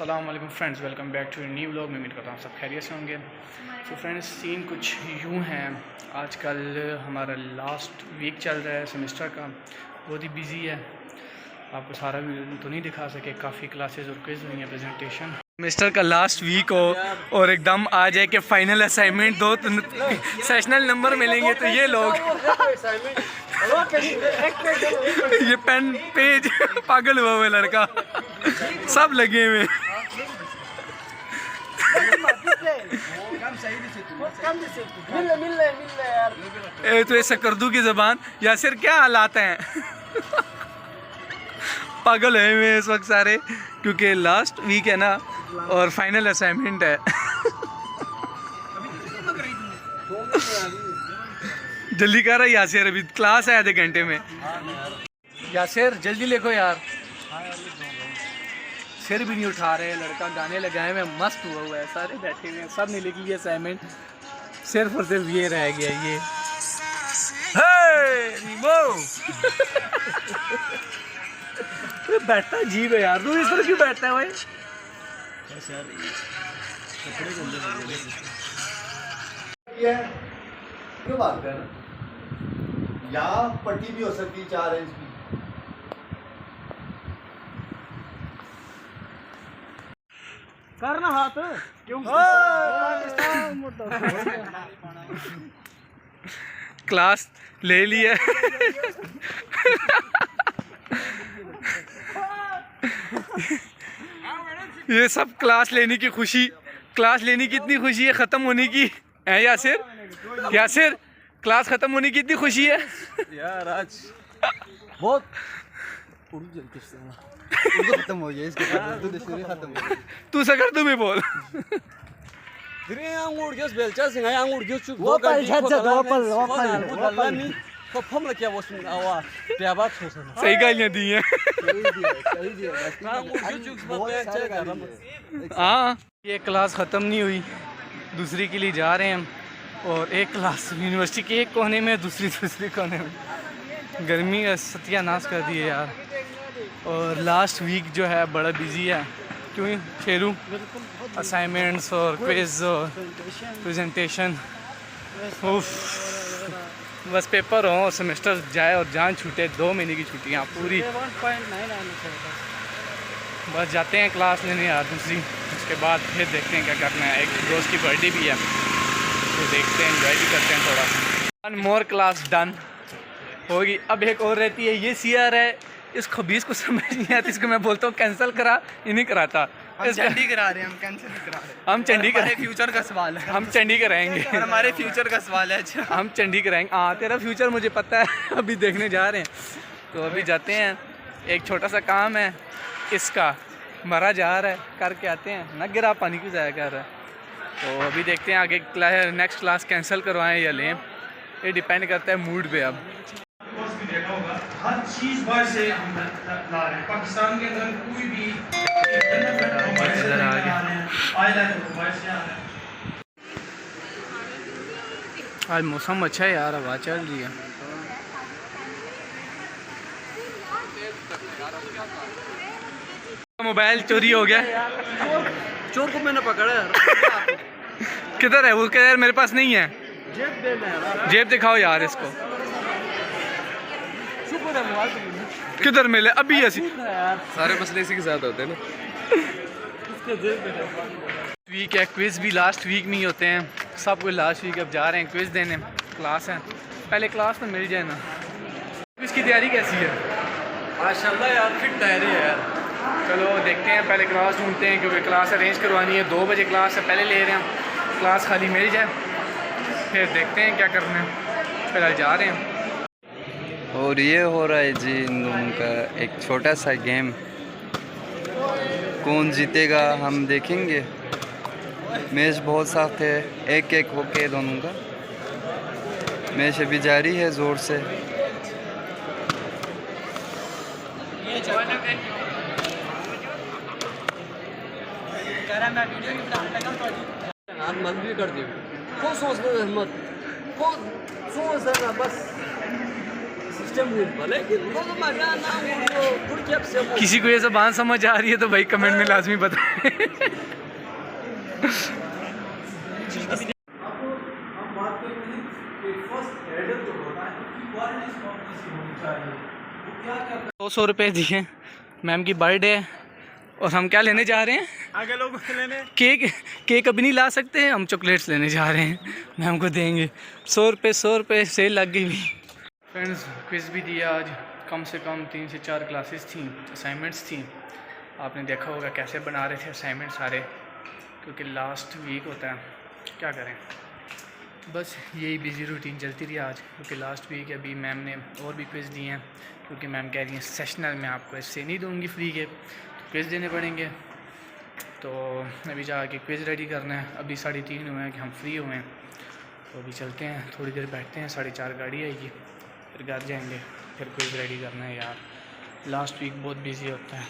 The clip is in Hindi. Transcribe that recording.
अस्सलाम वालेकुम friends, welcome back to new vlog में। उम्मीद करता हूँ सब खैरियत से होंगे। तो फ्रेंड्स, सीन कुछ यूँ हैं। आजकल हमारा लास्ट वीक चल रहा है सेमेस्टर का, बहुत ही बिजी है। आपको सारा वीडियो तो नहीं दिखा सके, काफ़ी क्लासेस और क्विज हुई हैं, प्रेजेंटेशन। सेमेस्टर का लास्ट वीक हो और एकदम आ जाए कि फाइनल असाइनमेंट दो तो सेशनल नंबर मिलेंगे, तो ये लोग ये पेन पेज पागल हुआ हुआ लड़का सब लगे हुए। तो ऐसा कर दूं की जबान यासिर, क्या हालात हैं? पागल है मैं इस वक्त सारे, क्योंकि लास्ट वीक है ना और फाइनल असाइनमेंट है। जल्दी कर रहा है यासिर, अभी क्लास है आधे घंटे में। यासिर जल्दी लिखो यार। सिर भी नहीं उठा रहे लड़का, गाने लगाए हुए मस्त हुआ है, सारे बैठे हुए हैं, सब ने लिख लिया असाइनमेंट, सिर्फ और सिर्फ ये रह गया ये। बैठता अजीब है यार, तू इस तरह क्यों बैठता है भाई? क्यों बात कर, यहाँ पट्टी भी हो सकती 4 इंच की। करना हाथ क्यों? क्लास ले लिया। ये सब क्लास लेने की खुशी, क्लास लेने की इतनी खुशी है, ख़त्म होने की है यासिर। यासिर, क्लास ख़त्म होने की इतनी खुशी है यार आज बहुत खत्म हो गया इसके खत्म हो गया। तू सकर तू भी बोल। सही गालियाँ दी हैं। हाँ, ये क्लास ख़त्म नहीं हुई, दूसरी के लिए जा रहे हैं हम। और एक क्लास यूनिवर्सिटी के एक कोने में, दूसरे कोने में। गर्मी का सत्यानाश कर दिए यार। और लास्ट वीक जो है बड़ा बिजी है। क्यों शेरू? असाइनमेंट्स और क्विज और प्रेजेंटेशन। बस पेपर हो, सेमेस्टर जाए और जान छूटे। 2 महीने की छुट्टियाँ पूरी। बस जाते हैं क्लास लेने यार दूसरी, उसके बाद फिर देखते हैं क्या करना है। एक दोस्त की बर्थडे भी है, तो देखते हैं, एंजॉय भी करते हैं थोड़ा। 1 मोर क्लास डन होगी। अब एक और रहती है, ये सीआर है, इस खबीस को समझ नहीं आती, इसको मैं बोलता हूँ कैंसिल करा, ये नहीं कराता। हम चंडी करा रहे हैं, हम कैंसिल नहीं करा रहे। हम चंडी हमारे फ्यूचर का सवाल है, हम चंडी कराएंगे। हमारे फ्यूचर का सवाल है। अच्छा, हम चंडी कराएंगे। हाँ, तेरा फ्यूचर मुझे पता है, अभी देखने जा रहे हैं। तो अभी जाते हैं, एक छोटा सा काम है, इसका मरा जा रहा है, करके आते हैं। न गिरा, पानी क्यों ज़ाया कर रहा है। तो अभी देखते हैं आगे नेक्स्ट क्लास कैंसिल करवाएं या लें, ये डिपेंड करता है मूड पे। अब हर चीज बाहर से हम ला रहे हैं, पाकिस्तान के अंदर कोई भी आज मौसम अच्छा है यार, हवा चल रही है। मोबाइल चोरी हो गया। चोर को मैंने पकड़ा यार। किधर है वो? कह यार मेरे पास नहीं है। जेब देना यार, जेब दिखाओ यार इसको। शुक्र है मोबाइल किधर मिले अभी? ऐसी सारे मसले इसी के साथ होते हैं ना। वीक है, क्विज भी लास्ट वीक में ही होते हैं सब कोई। लास्ट वीक अब जा रहे हैं क्विज देने, क्लास है। पहले क्लास तो मिल जाए ना। क्विज की तैयारी कैसी है? माशाल्लाह यार, फिट तैयारी है यार। चलो देखते हैं, पहले क्लास ढूंढते हैं, क्योंकि क्लास अरेंज करवानी है। 2 बजे क्लास है, पहले ले रहे हैं। क्लास खाली मिल जाए फिर देखते हैं क्या करना है। फिलहाल जा रहे हैं। और ये हो रहा है जी इन दोनों का एक छोटा सा गेम। कौन जीतेगा हम देखेंगे। मैच बहुत साफ है, 1-1 होके दोनों का। मैच अभी जारी है ज़ोर से। मन भी कर दी को सोचना मत को सोचना बस किसी को ये सब बात समझ आ रही है तो भाई कमेंट में लाजमी बताएं। ₹200 दिए, मैम की बर्थडे है और हम क्या लेने जा रहे हैं? आगे लोग लेने केक अभी नहीं ला सकते हैं, हम चॉकलेट्स लेने जा रहे हैं, मैम को देंगे। ₹100 सेल लग गई हुई। फ्रेंड्स क्विज़ भी दिया आज, कम से कम 3 से 4 क्लासेस थी, असाइनमेंट्स थी। आपने देखा होगा कैसे बना रहे थे असाइनमेंट सारे, क्योंकि लास्ट वीक होता है, क्या करें। बस यही बिज़ी रूटीन चलती रही आज, क्योंकि लास्ट वीक अभी मैम ने और भी क्विज़ दिए हैं, क्योंकि मैम कह रही हैं सेशनल में आपको इससे नहीं दूँगी फ्री के, तो क्विज़ देने पड़ेंगे। तो अभी जाके क्विज़ रेडी करना है। अभी 3:30 हुए हैं कि हम फ्री हुए हैं, तो अभी चलते हैं, थोड़ी देर बैठते हैं, 4:30 गाड़ी आएगी, फिर घर जाएंगे, फिर क्विज़ रेडी करना है। यार लास्ट वीक बहुत बिज़ी होता है।